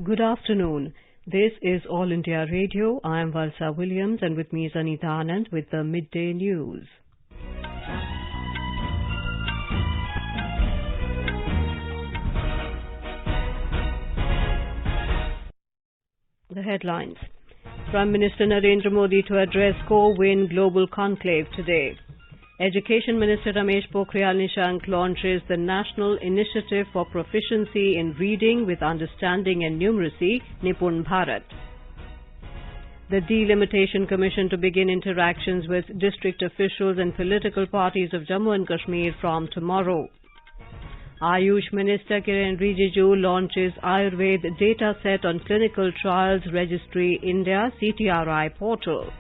Good afternoon. This is All India Radio. I am Valsa Williams, and with me is Anita Anand with the Midday News. The headlines. Prime Minister Narendra Modi to address Co-Win Global Conclave today. Education Minister Ramesh Pokhriyal Nishank launches the National Initiative for Proficiency in Reading with Understanding and Numeracy, Nipun Bharat. The Delimitation Commission to begin interactions with district officials and political parties of Jammu and Kashmir from tomorrow. Ayush Minister Kiren Rijiju launches Ayurveda data set on Clinical Trials Registry India CTRI portal.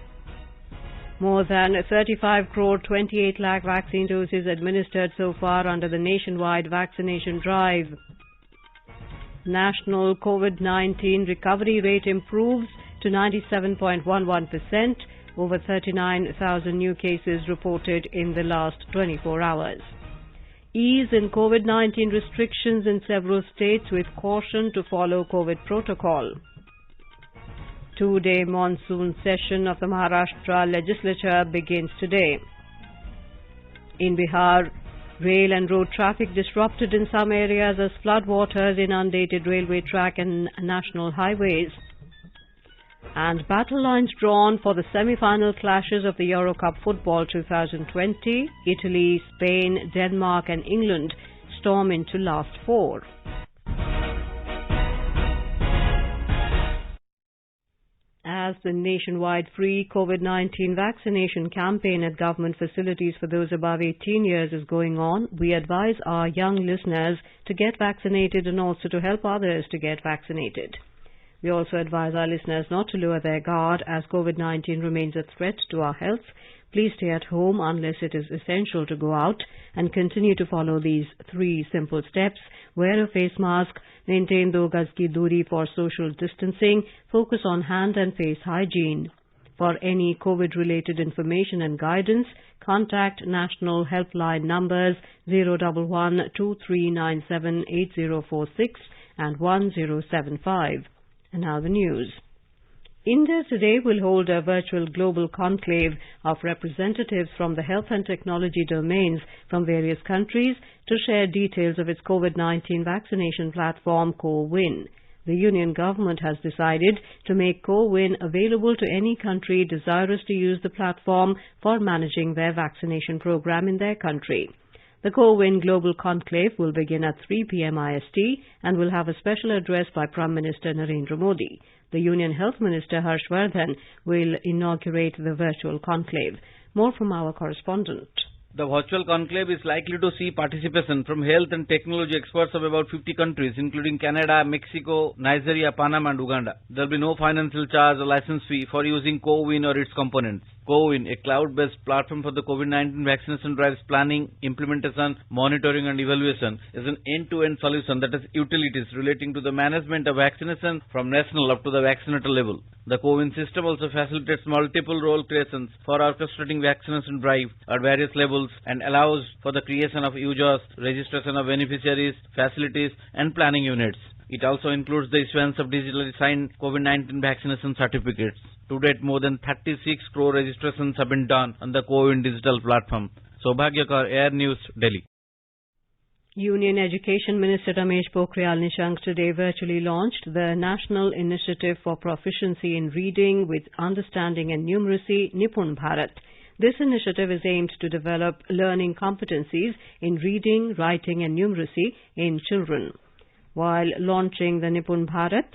More than 35 crore 28 lakh vaccine doses administered so far under the nationwide vaccination drive. National COVID-19 recovery rate improves to 97.11%, over 39,000 new cases reported in the last 24 hours. Ease in COVID-19 restrictions in several states with caution to follow COVID protocol. Two-day monsoon session of the Maharashtra legislature begins today. In Bihar, rail and road traffic disrupted in some areas as floodwaters inundated railway track and national highways. And battle lines drawn for the semi-final clashes of the Euro Cup Football 2020. Italy, Spain, Denmark and England storm into last four. As the nationwide free COVID-19 vaccination campaign at government facilities for those above 18 years is going on, we advise our young listeners to get vaccinated and also to help others to get vaccinated. We also advise our listeners not to lower their guard as COVID-19 remains a threat to our health. Please stay at home unless it is essential to go out and continue to follow these three simple steps. Wear a face mask, maintain 2 gaz ki duri for social distancing, focus on hand and face hygiene. For any COVID-related information and guidance, contact national helpline numbers 011 2397 8046 and 1075. And now the news. India today will hold a virtual global conclave of representatives from the health and technology domains from various countries to share details of its COVID-19 vaccination platform Co-Win. The Union government has decided to make Co-Win available to any country desirous to use the platform for managing their vaccination program in their country. The Co-Win Global Conclave will begin at 3 p.m. IST and will have a special address by Prime Minister Narendra Modi. The Union Health Minister Harsh Vardhan will inaugurate the virtual conclave. More from our correspondent. The virtual conclave is likely to see participation from health and technology experts of about 50 countries, including Canada, Mexico, Nigeria, Panama and Uganda. There will be no financial charge or license fee for using Co-Win or its components. Co-Win, a cloud-based platform for the COVID-19 vaccination drive's planning, implementation, monitoring and evaluation, is an end-to-end solution that has utilities relating to the management of vaccination from national up to the vaccinator level. The Co-Win system also facilitates multiple role creations for orchestrating vaccination drive at various levels and allows for the creation of users, registration of beneficiaries, facilities and planning units. It also includes the issuance of digitally signed COVID-19 vaccination certificates. To date, more than 36 crore registrations have been done on the Co-Win digital platform. Saubhagyakar, Air News, Delhi. Union Education Minister Ramesh Pokhriyal Nishank today virtually launched the National Initiative for Proficiency in Reading with Understanding and Numeracy, Nipun Bharat. This initiative is aimed to develop learning competencies in reading, writing and numeracy in children. While launching the Nipun Bharat,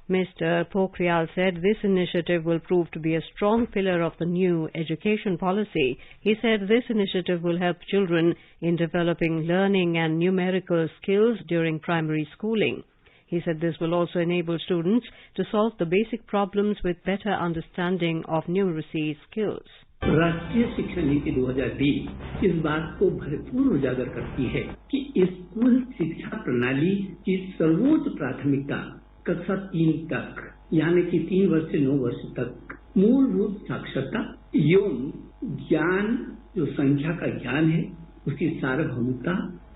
Mr. Pokhriyal said this initiative will prove to be a strong pillar of the new education policy. He said this initiative will help children in developing learning and numerical skills during primary schooling. He said this will also enable students to solve the basic problems with better understanding of numeracy skills. राष्ट्रीय शिक्षा नीति 2020 इस बात को भरपूर उजागर करती है कि स्कूल शिक्षा प्रणाली की सर्वोच्च प्राथमिकता कक्षा 3 तक यानी कि 3 वर्ष से 9 वर्ष तक मूलभूत साक्षरता एवं ज्ञान जो संख्या का ज्ञान है उसकी सार्वभौमिकता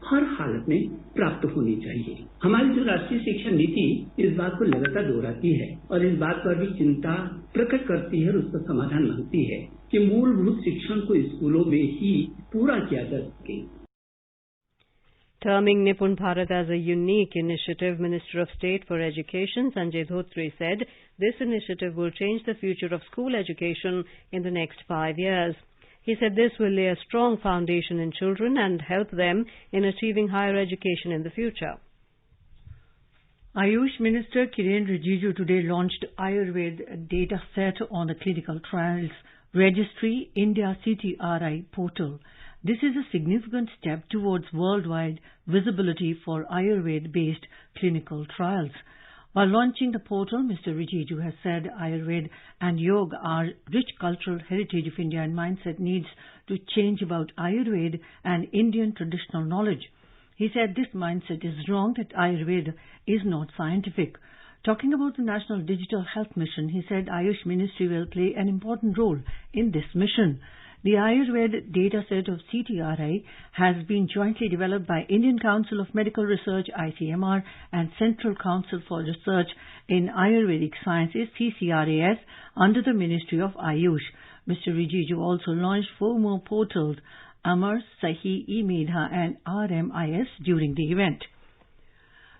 हर हालत में प्राप्त होनी चाहिए। हमारी जो राष्ट्रीय शिक्षा नीति इस बात को लगातार दोहराती है और इस बात पर भी चिंता प्रकट करती है और उसका समाधान मांगती है कि मूलभूत शिक्षण को स्कूलों में ही पूरा किया जा सके। Terming Nipun Bharat as a unique initiative, Minister of State for Education Sanjay Dhotri said this initiative will change the future of school education in the next 5 years. He said this will lay a strong foundation in children and help them in achieving higher education in the future. Ayush Minister Kiren Rijiju today launched Ayurveda data set on the Clinical Trials Registry India CTRI portal. This is a significant step towards worldwide visibility for Ayurveda-based clinical trials. While launching the portal, Mr. Rijiju has said Ayurveda and Yoga are rich cultural heritage of India and mindset needs to change about Ayurveda and Indian traditional knowledge. He said this mindset is wrong, that Ayurveda is not scientific. Talking about the National Digital Health Mission, he said Ayush Ministry will play an important role in this mission. The Ayurveda data set of CTRI has been jointly developed by Indian Council of Medical Research ICMR and Central Council for Research in Ayurvedic Sciences CCRAS under the Ministry of Ayush. Mr. Rijiju also launched 4 more portals, Amar, Sahi, eMedha and RMIS during the event.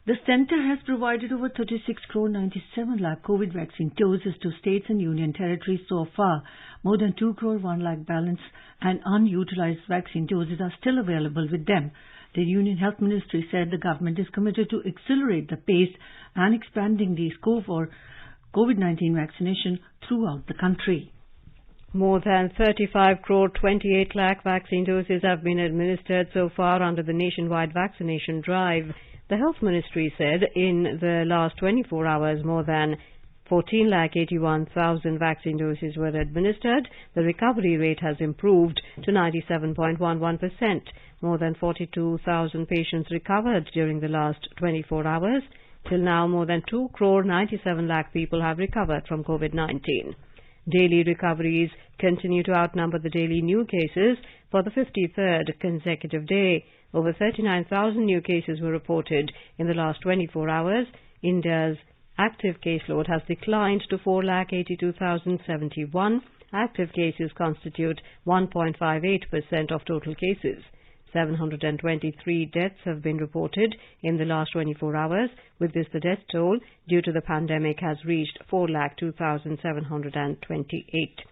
The centre has provided over 36 crore 97 lakh COVID vaccine doses to states and union territories so far. More than 2 crore 1 lakh balance and unutilized vaccine doses are still available with them. The Union Health Ministry said the government is committed to accelerate the pace and expanding the scope for COVID-19 vaccination throughout the country. More than 35 crore 28 lakh vaccine doses have been administered so far under the nationwide vaccination drive. The Health Ministry said in the last 24 hours more than 14,81,000 vaccine doses were administered. The recovery rate has improved to 97.11%. More than 42,000 patients recovered during the last 24 hours. Till now, more than 2 crore 97 lakh people have recovered from COVID-19. Daily recoveries continue to outnumber the daily new cases for the 53rd consecutive day. Over 39,000 new cases were reported in the last 24 hours. India's active caseload has declined to 4,82,071. Active cases constitute 1.58% of total cases. 723 deaths have been reported in the last 24 hours. With this, the death toll due to the pandemic has reached 4,02,728.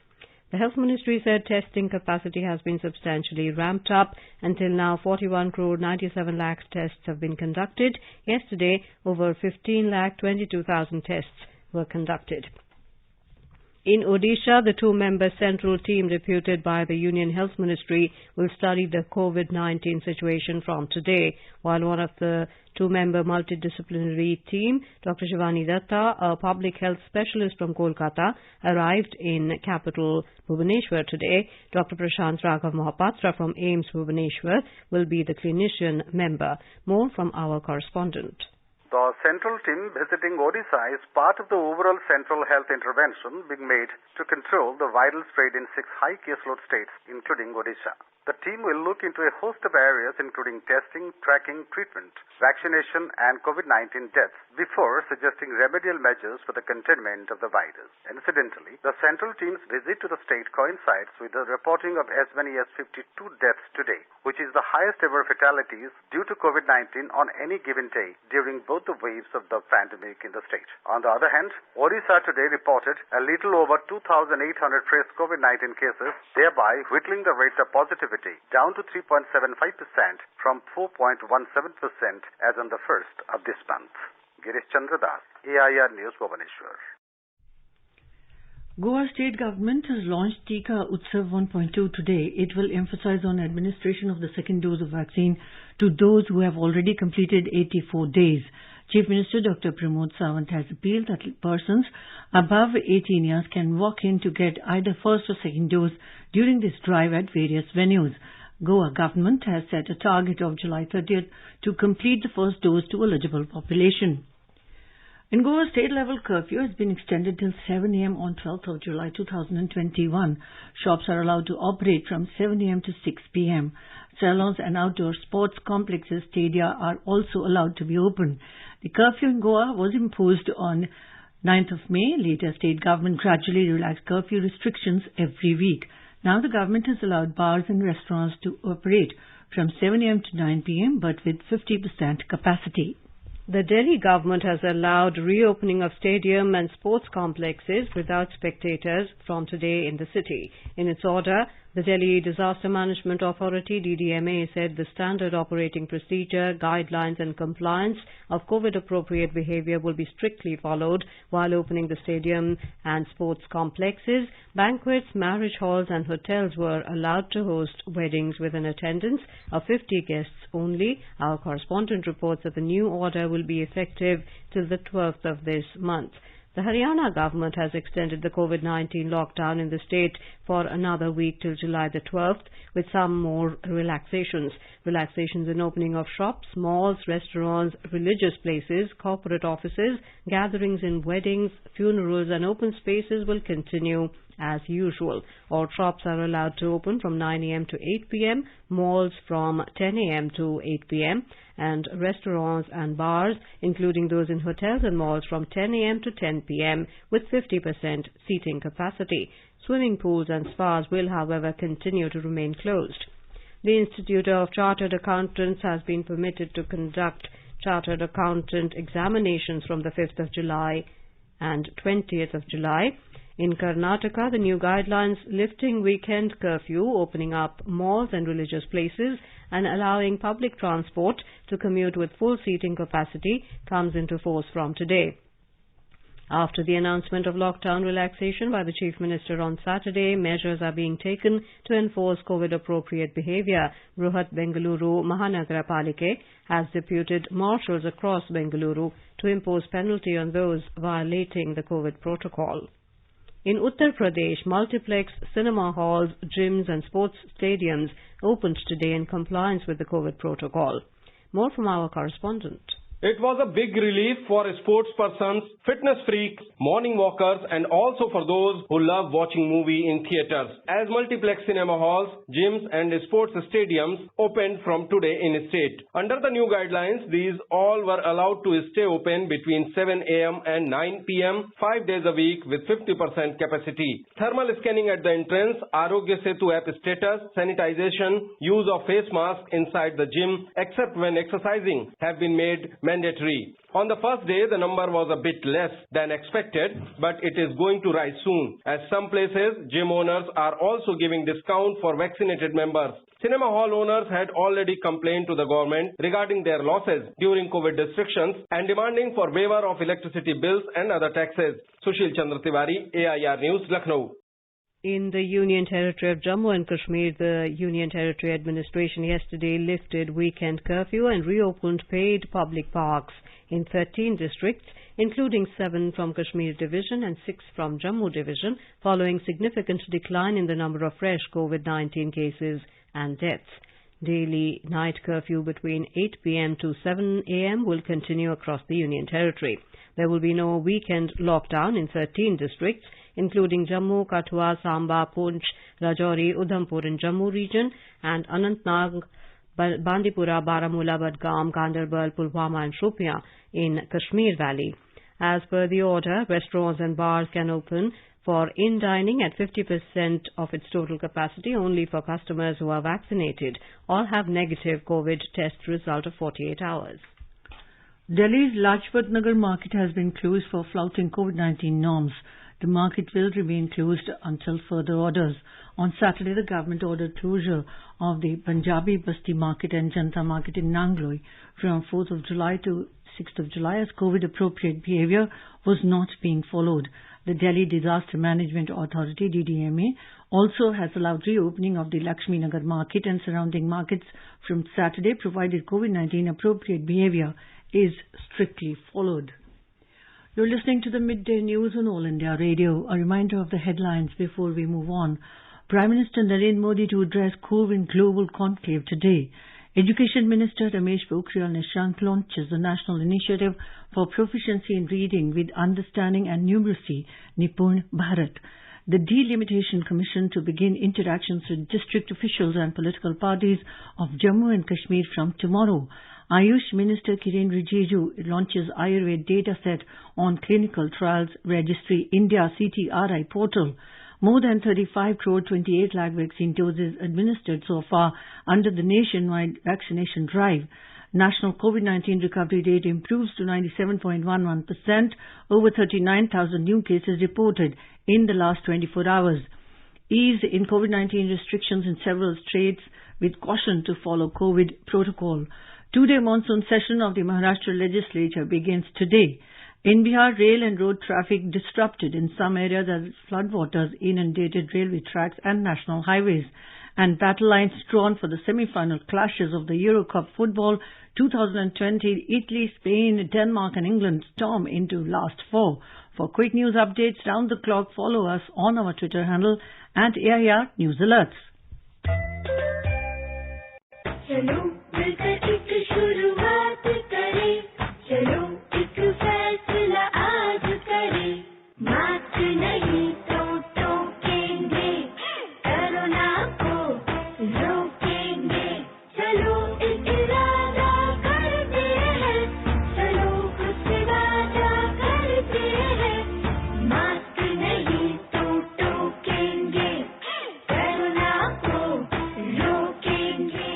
The Health Ministry said testing capacity has been substantially ramped up. Until now, 41 crore 97 lakh tests have been conducted. Yesterday, over 15,22,000 tests were conducted. In Odisha, the 2-member central team deputed by the Union Health Ministry will study the COVID-19 situation from today, while one of the 2-member multidisciplinary team, Dr. Shivani Datta, a public health specialist from Kolkata, arrived in capital Bhubaneswar today. Dr. Prashant Raghav Mohapatra from AIIMS Bhubaneswar will be the clinician member. More from our correspondent. The central team visiting Odisha is part of the overall central health intervention being made to control the viral spread in 6 high caseload states, including Odisha. The team will look into a host of areas including testing, tracking, treatment, vaccination and COVID-19 deaths before suggesting remedial measures for the containment of the virus. Incidentally, the central team's visit to the state coincides with the reporting of as many as 52 deaths today, which is the highest ever fatalities due to COVID-19 on any given day during both the waves of the pandemic in the state. On the other hand, Odisha today reported a little over 2,800 fresh COVID-19 cases, thereby whittling the rate of positivity down to 3.75% from 4.17% as on the 1st of this month. Girish Chandra Das, AIR News, Bhubaneswar. Goa state government has launched Tika Utsav 1.2 today. It will emphasize on administration of the second dose of vaccine to those who have already completed 84 days. Chief Minister Dr. Pramod Sawant has appealed that persons above 18 years can walk in to get either first or second dose during this drive at various venues. Goa government has set a target of July 30th to complete the first dose to eligible population. In Goa, state-level curfew has been extended till 7 a.m. on 12th of July 2021. Shops are allowed to operate from 7 a.m. to 6 p.m. Salons and outdoor sports complexes, stadia are also allowed to be open. The curfew in Goa was imposed on 9th of May. Later, state government gradually relaxed curfew restrictions every week. Now the government has allowed bars and restaurants to operate from 7 a.m. to 9 p.m. but with 50% capacity. The Delhi government has allowed reopening of stadium and sports complexes without spectators from today in the city. In its order, the Delhi Disaster Management Authority DDMA said the standard operating procedure, guidelines and compliance of COVID-appropriate behavior will be strictly followed while opening the stadium and sports complexes. Banquets, marriage halls and hotels were allowed to host weddings with an attendance of 50 guests only. Our correspondent reports that the new order will be effective till the 12th of this month. The Haryana government has extended the COVID-19 lockdown in the state for another week till July the 12th with some more relaxations. Relaxations in opening of shops, malls, restaurants, religious places, corporate offices, gatherings in weddings, funerals and open spaces will continue as usual. All shops are allowed to open from 9 a.m. to 8 p.m., malls from 10 a.m. to 8 p.m., and restaurants and bars, including those in hotels and malls, from 10 a.m. to 10 p.m. with 50% seating capacity. Swimming pools and spas will, however, continue to remain closed. The Institute of Chartered Accountants has been permitted to conduct Chartered Accountant examinations from the 5th of July and 20th of July. In Karnataka, the new guidelines lifting weekend curfew, opening up malls and religious places, and allowing public transport to commute with full seating capacity comes into force from today. After the announcement of lockdown relaxation by the Chief Minister on Saturday, measures are being taken to enforce COVID-appropriate behavior. Bruhat Bengaluru Mahanagara Palike has deputed marshals across Bengaluru to impose penalty on those violating the COVID protocol. In Uttar Pradesh, multiplex cinema halls, gyms and sports stadiums opened today in compliance with the COVID protocol. More from our correspondent. It was a big relief for sports persons, fitness freaks, morning walkers and also for those who love watching movie in theaters, as multiplex cinema halls, gyms and sports stadiums opened from today in state. Under the new guidelines, these all were allowed to stay open between 7 a.m. and 9 p.m. 5 days a week with 50% capacity. Thermal scanning at the entrance, Arogya Setu app status, sanitization, use of face mask inside the gym except when exercising have been made mandatory. On the first day, the number was a bit less than expected, but it is going to rise soon, as some places, gym owners are also giving discount for vaccinated members. Cinema hall owners had already complained to the government regarding their losses during COVID restrictions and demanding for waiver of electricity bills and other taxes. Sushil Chandra Tiwari, AIR News, Lucknow. In the Union Territory of Jammu and Kashmir, the Union Territory Administration yesterday lifted weekend curfew and reopened paid public parks in 13 districts, including 7 from Kashmir Division and 6 from Jammu Division, following significant decline in the number of fresh COVID-19 cases and deaths. Daily night curfew between 8 p.m. to 7 a.m. will continue across the Union Territory. There will be no weekend lockdown in 13 districts, including Jammu, Kathua, Samba, Poonch, Rajouri, Udhampur in Jammu region, and Anantnag, Bandipora, Baramulla, Badgaam, Ganderbal, Pulwama and Shopian in Kashmir Valley. As per the order, restaurants and bars can open for in-dining at 50% of its total capacity only for customers who are vaccinated or have negative COVID test result of 48 hours. Delhi's Lajpat Nagar market has been closed for flouting COVID-19 norms. The market will remain closed until further orders. On Saturday, the government ordered closure of the Punjabi Basti market and Janta market in Nangloi from 4th of July to 6th of July as COVID-appropriate behavior was not being followed. The Delhi Disaster Management Authority DDMA also has allowed reopening of the Lakshmi Nagar market and surrounding markets from Saturday, provided COVID-19 appropriate behavior is strictly followed. You're listening to the Midday News on All India Radio. A reminder of the headlines before we move on. Prime Minister Narendra Modi to address COVID Global Conclave today. Education Minister Ramesh Pokhriyal Nishank launches the National Initiative for Proficiency in Reading with Understanding and Numeracy, Nipun Bharat. The Delimitation Commission to begin interactions with district officials and political parties of Jammu and Kashmir from tomorrow. Ayush Minister Kiren Rijiju launches Ayurveda data set on clinical trials registry India CTRI portal. More than 35 crore 28 lakh vaccine doses administered so far under the nationwide vaccination drive. National COVID-19 recovery rate improves to 97.11%, over 39,000 new cases reported in the last 24 hours. Ease in COVID-19 restrictions in several states with caution to follow COVID protocol. Two-day monsoon session of the Maharashtra legislature begins today. In Bihar, rail and road traffic disrupted in some areas as floodwaters inundated railway tracks and national highways. And battle lines drawn for the semi-final clashes of the Euro Cup football 2020. Italy, Spain, Denmark and England storm into last four. For quick news updates round the clock, follow us on our Twitter handle at AIR News Alerts. चलो मिलकर एक शुरुआत करें, चलो एक फैसला आज करें, मास्क नहीं तो टोकेंगे, कोरोना को रोकेंगे, चलो एक इरादा करते हैं, चलो कुछ वादा करते हैं, मास्क नहीं तो टोकेंगे, कोरोना को रोकेंगे.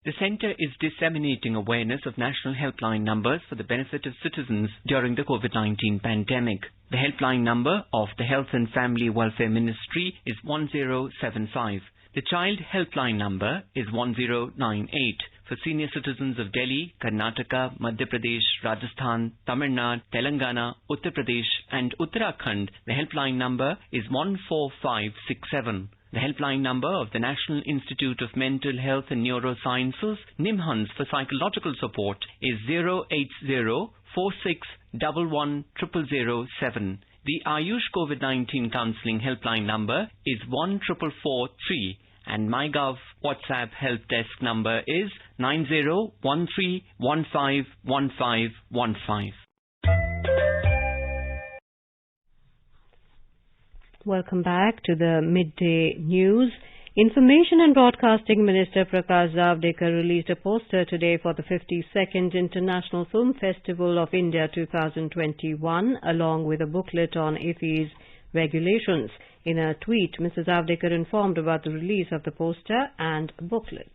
The Centre is disseminating awareness of national helpline numbers for the benefit of citizens during the COVID-19 pandemic. The helpline number of the Health and Family Welfare Ministry is 1075. The Child Helpline number is 1098. For senior citizens of Delhi, Karnataka, Madhya Pradesh, Rajasthan, Tamil Nadu, Telangana, Uttar Pradesh and Uttarakhand, the helpline number is 14567. The helpline number of the National Institute of Mental Health and Neurosciences, NIMHANS, for psychological support is 080 46110007. The Ayush COVID-19 Counselling Helpline number is 14443. And MyGov WhatsApp Help Desk number is 9013151515. Welcome back to the Midday News. Information and Broadcasting Minister Prakash Javadekar released a poster today for the 52nd International Film Festival of India 2021, along with a booklet on IFFI's regulations. In a tweet, Mrs. Javadekar informed about the release of the poster and booklet.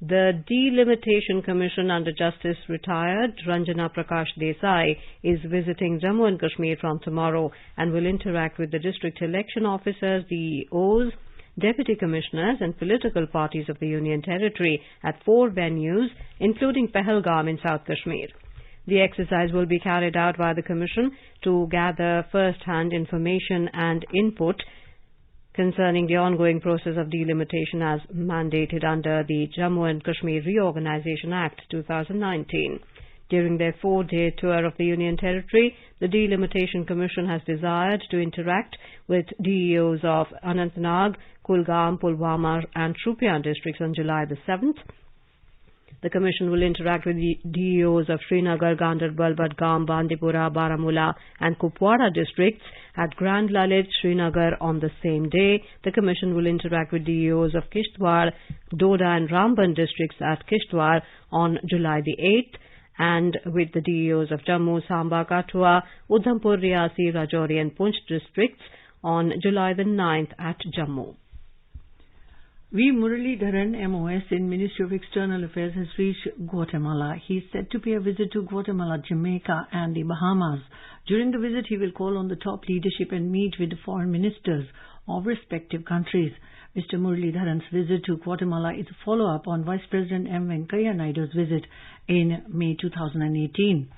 The Delimitation Commission under Justice Retired Ranjana Prakash Desai is visiting Jammu and Kashmir from tomorrow and will interact with the district election officers, DEOs, deputy commissioners and political parties of the Union Territory at 4 venues, including Pahalgam in South Kashmir. The exercise will be carried out by the Commission to gather first-hand information and input concerning the ongoing process of delimitation as mandated under the Jammu and Kashmir Reorganisation Act 2019. During their 4-day tour of the Union Territory, the Delimitation Commission has desired to interact with DEOs of Anantnag, Kulgam, Pulwama and Shupian districts on July the 7th. The Commission will interact with the DEOs of Srinagar, Ganderbal, Badgam, Bandipora, Baramulla and Kupwara districts at Grand Lalit, Srinagar on the same day. The Commission will interact with DEOs of Kishtwar, Doda and Ramban districts at Kishtwar on July the 8th and with the DEOs of Jammu, Samba, Kathua, Udhampur, Riyasi, Rajouri and Poonch districts on July the 9th at Jammu. V. Muralidharan, MOS in Ministry of External Affairs, has reached Guatemala. He is set to pay a visit to Guatemala, Jamaica and the Bahamas. During the visit, he will call on the top leadership and meet with the foreign ministers of respective countries. Mr. Muralidharan's visit to Guatemala is a follow-up on Vice President M. Venkaiah Naidu's visit in May 2018.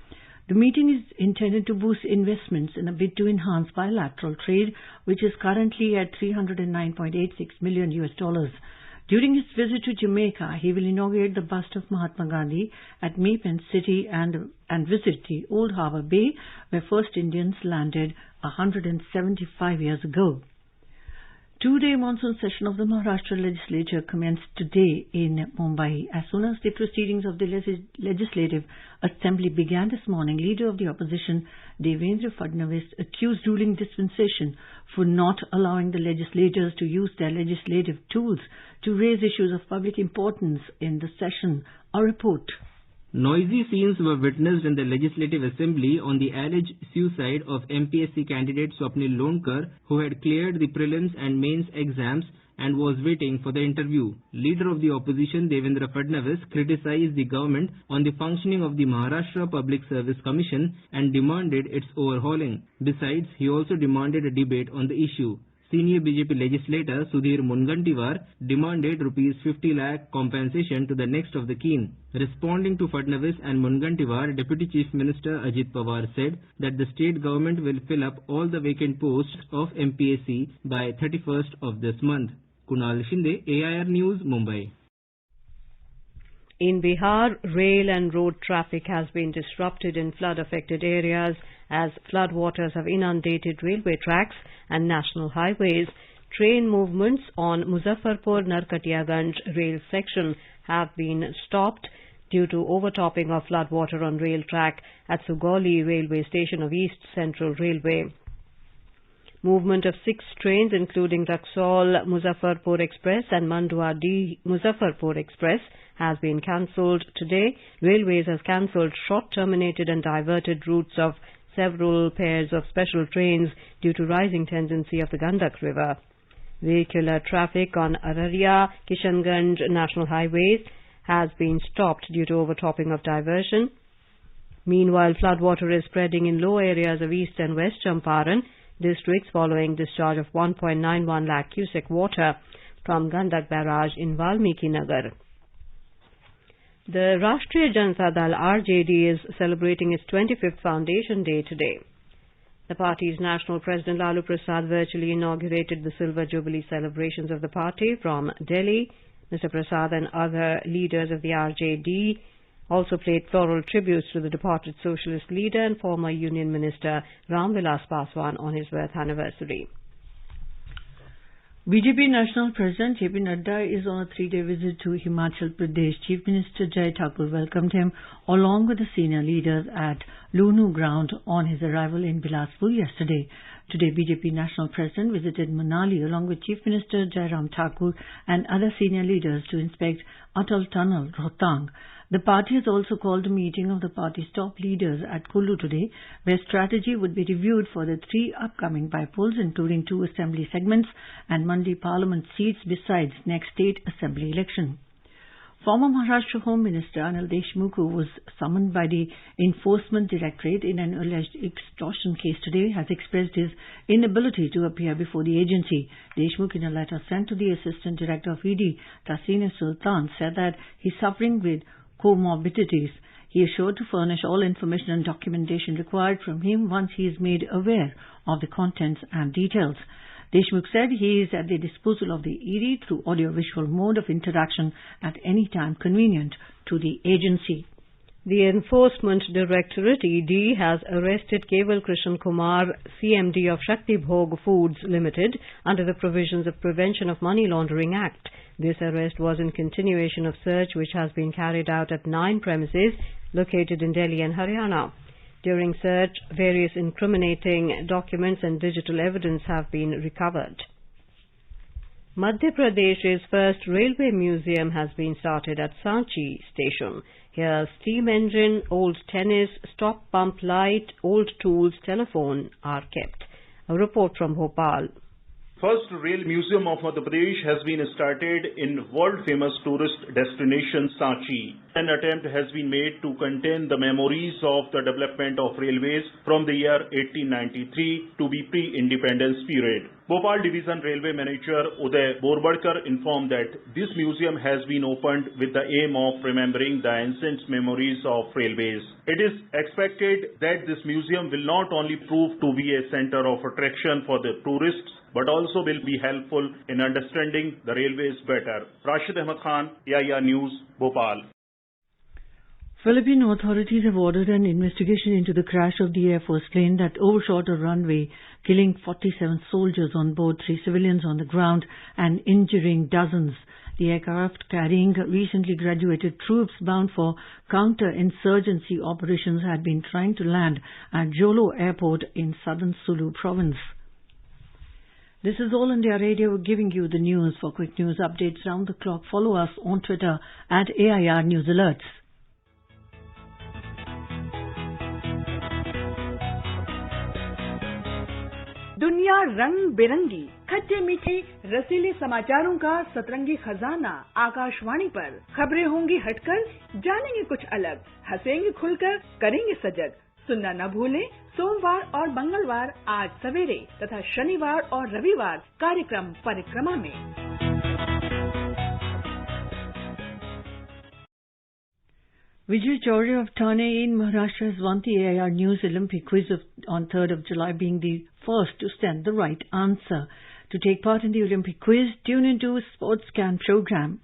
The meeting is intended to boost investments in a bid to enhance bilateral trade, which is currently at $309.86 million. During his visit to Jamaica, he will inaugurate the bust of Mahatma Gandhi at Maypen City and visit the Old Harbour Bay, where first Indians landed 175 years ago. Two-day monsoon session of the Maharashtra legislature commenced today in Mumbai. As soon as the proceedings of the legislative assembly began this morning, leader of the opposition Devendra Fadnavis accused ruling dispensation for not allowing the legislators to use their legislative tools to raise issues of public importance in the session. A report. Noisy scenes were witnessed in the Legislative Assembly on the alleged suicide of MPSC candidate Swapnil Lonkar, who had cleared the prelims and mains exams and was waiting for the interview. Leader of the opposition Devendra Fadnavis criticized the government on the functioning of the Maharashtra Public Service Commission and demanded its overhauling. Besides, he also demanded a debate on the issue. Senior BJP legislator Sudhir Mungantiwar demanded Rs 50 lakh compensation to the next of the kin. Responding to Fadnavis and Mungantiwar, Deputy Chief Minister Ajit Pawar said that the state government will fill up all the vacant posts of MPSC by 31st of this month. Kunal Shinde, AIR News, Mumbai. In Bihar, rail and road traffic has been disrupted in flood-affected areas as floodwaters have inundated railway tracks and national highways. Train movements on Muzaffarpur-Narkatiyaganj rail section have been stopped due to overtopping of floodwater on rail track at Sugoli railway station of East Central Railway. Movement of 6 trains including Raxaul Muzaffarpur Express and Mandua D Muzaffarpur Express has been cancelled today. Railways has cancelled short terminated and diverted routes of several pairs of special trains due to rising tendency of the Gandak River. Vehicular traffic on Araria Kishanganj National Highways has been stopped due to overtopping of diversion. Meanwhile, floodwater is spreading in low areas of East and West Champaran districts following discharge of 1.91 lakh cubic water from Gandak Barrage in Valmiki Nagar. The Rashtriya Janata Dal RJD is celebrating its 25th Foundation Day today. The party's national president Lalu Prasad virtually inaugurated the Silver Jubilee celebrations of the party from Delhi. Mr. Prasad and other leaders of the RJD also paid floral tributes to the departed socialist leader and former Union Minister Ram Vilas Paswan on his birth anniversary. BJP National President JP Nadda is on a 3-day visit to Himachal Pradesh. Chief Minister Jai Thakur welcomed him along with the senior leaders at Lunu ground on his arrival in Bilaspur yesterday. Today, BJP National President visited Manali along with Chief Minister Jairam Thakur and other senior leaders to inspect Atal Tunnel, Rohtang. The party has also called a meeting of the party's top leaders at Kullu today, where strategy would be reviewed for the 3 upcoming by-polls, including 2 assembly segments and Mandi Parliament seats besides next state assembly election. Former Maharashtra Home Minister Anil Deshmukh, who was summoned by the Enforcement Directorate in an alleged extortion case today, has expressed his inability to appear before the agency. Deshmukh, in a letter sent to the Assistant Director of ED, Tasine Sultan, said that he is suffering with comorbidities. He is sure to furnish all information and documentation required from him once he is made aware of the contents and details. Deshmukh said he is at the disposal of the ED through audio-visual mode of interaction at any time convenient to the agency. The Enforcement Directorate ED has arrested Keval Krishan Kumar, CMD of Shakti Bhog Foods Limited, under the provisions of Prevention of Money Laundering Act. This arrest was in continuation of search which has been carried out at 9 premises located in Delhi and Haryana. During search, various incriminating documents and digital evidence have been recovered. Madhya Pradesh's first railway museum has been started at Sanchi station. Here, steam engine, old tennis, stop pump light, old tools, telephone are kept. A report from Bhopal. First rail museum of Madhya Pradesh has been started in world-famous tourist destination Sanchi. An attempt has been made to contain the memories of the development of railways from the year 1893 to the pre-independence period. Bhopal Division Railway Manager Uday Borbadkar informed that this museum has been opened with the aim of remembering the ancient memories of railways. It is expected that this museum will not only prove to be a center of attraction for the tourists, but also will be helpful in understanding the railways better. Rashid Ahmed Khan, AIR News, Bhopal. Philippine authorities have ordered an investigation into the crash of the Air Force plane that overshot a runway, killing 47 soldiers on board, 3 civilians on the ground, and injuring dozens. The aircraft, carrying recently graduated troops bound for counter-insurgency operations, had been trying to land at Jolo Airport in southern Sulu province. This is All India Radio giving you the news. For quick news updates round the clock, follow us on Twitter at AIR News Alerts. दुनिया रंग बिरंगी, खट्टे मीठे रसीले समाचारों का सतरंगी खजाना आकाशवाणी पर। खबरें होंगी हटकर, जानेंगे कुछ अलग, हंसेंगे खुलकर, करेंगे सजग। सुनना न भूलें सोमवार और मंगलवार 8 सवेरे तथा शनिवार और रविवार कार्यक्रम परिक्रमा में। Vijay Chaurya of Thane in Maharashtra has won the AIR News Olympic quiz on 3rd of July, being the first to send the right answer. To take part in the Olympic quiz, tune into Sports Scan program.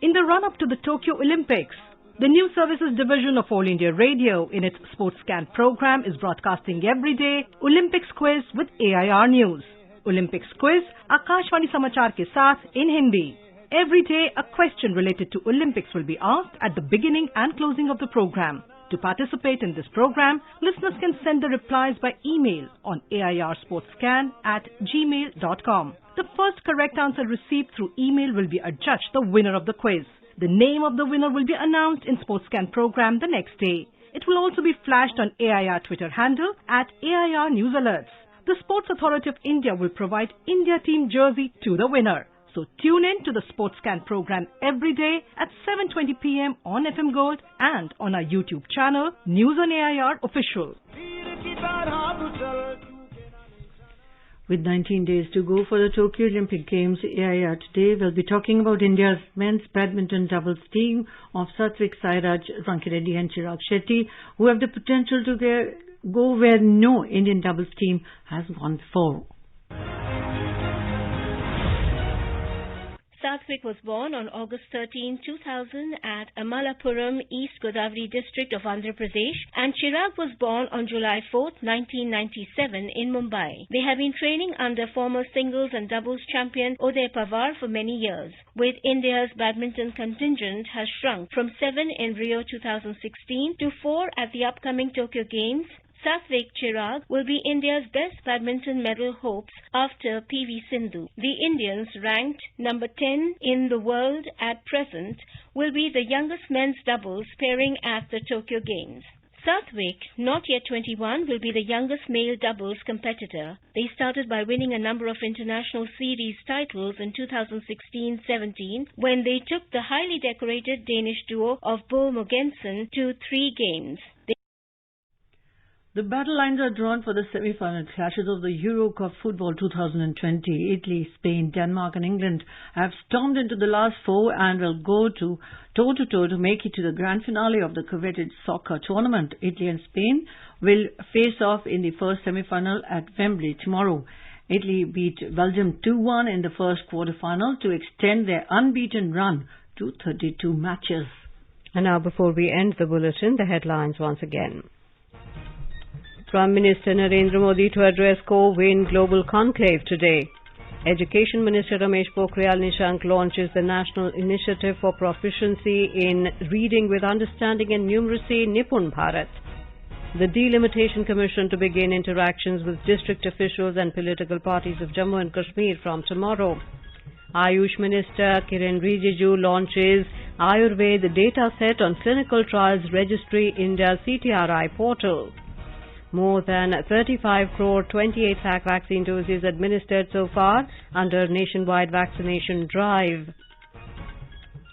In the run-up to the Tokyo Olympics, the News Services Division of All India Radio in its Sports Scan program is broadcasting every day Olympics quiz with AIR News. Olympics quiz Akashvani समाचार के साथ in Hindi. Every day a question related to Olympics will be asked at the beginning and closing of the program. To participate in this program, listeners can send the replies by email on airsportscan@gmail.com. The first correct answer received through email will be adjudged the winner of the quiz. The name of the winner will be announced in Sports Scan program the next day. It will also be flashed on AIR Twitter handle @AIR News Alerts. The Sports Authority of India will provide India team jersey to the winner. So tune in to the Sports Scan program every day at 7:20 p.m. on FM Gold and on our YouTube channel, News on AIR Official. With 19 days to go for the Tokyo Olympic Games, AIR today will be talking about India's men's badminton doubles team of Satvik Sairaj, Rankireddy and Chirag Shetty, who have the potential to go where no Indian doubles team has gone before. Satvik was born on August 13, 2000 at Amalapuram, East Godavari district of Andhra Pradesh, and Chirag was born on July 4, 1997 in Mumbai. They have been training under former singles and doubles champion Uday Pawar for many years. With India's badminton contingent has shrunk from 7 in Rio 2016 to 4 at the upcoming Tokyo Games, Satvik Chirag will be India's best badminton medal hopes after PV Sindhu. The Indians, ranked number 10 in the world at present, will be the youngest men's doubles pairing at the Tokyo Games. Satvik, not yet 21, will be the youngest male doubles competitor. They started by winning a number of international series titles in 2016-17 when they took the highly decorated Danish duo of Bo Mogensen to 3 games. The battle lines are drawn for the semi-final clashes of the Euro Cup Football 2020. Italy, Spain, Denmark and England have stormed into the last 4 and will go to toe-to-toe to make it to the grand finale of the coveted soccer tournament. Italy and Spain will face off in the first semi-final at Wembley tomorrow. Italy beat Belgium 2-1 in the first quarter-final to extend their unbeaten run to 32 matches. And now, before we end the bulletin, the headlines once again. Prime Minister Narendra Modi to address Co-Win Global Conclave today. Education Minister Ramesh Pokhriyal Nishank launches the National Initiative for Proficiency in Reading with Understanding and Numeracy, Nipun Bharat. The Delimitation Commission to begin interactions with district officials and political parties of Jammu and Kashmir from tomorrow. Ayush Minister Kiren Rijiju launches Ayurveda data set on Clinical Trials Registry India CTRI portal. More than 35 crore 28 lakh vaccine doses administered so far under nationwide vaccination drive.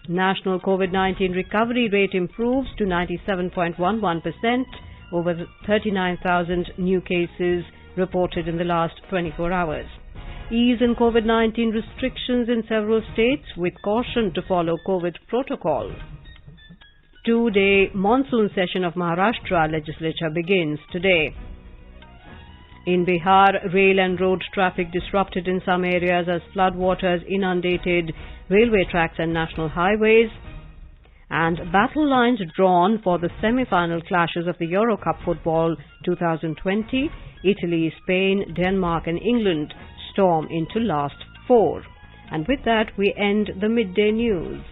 National COVID-19 recovery rate improves to 97.11%, over 39,000 new cases reported in the last 24 hours. Ease in COVID-19 restrictions in several states with caution to follow COVID protocol. 2-day monsoon session of Maharashtra legislature begins today. In Bihar, rail and road traffic disrupted in some areas as floodwaters inundated railway tracks and national highways. And battle lines drawn for the semi-final clashes of the Euro Cup football 2020. Italy, Spain, Denmark and England storm into last four. And with that, we end the midday news.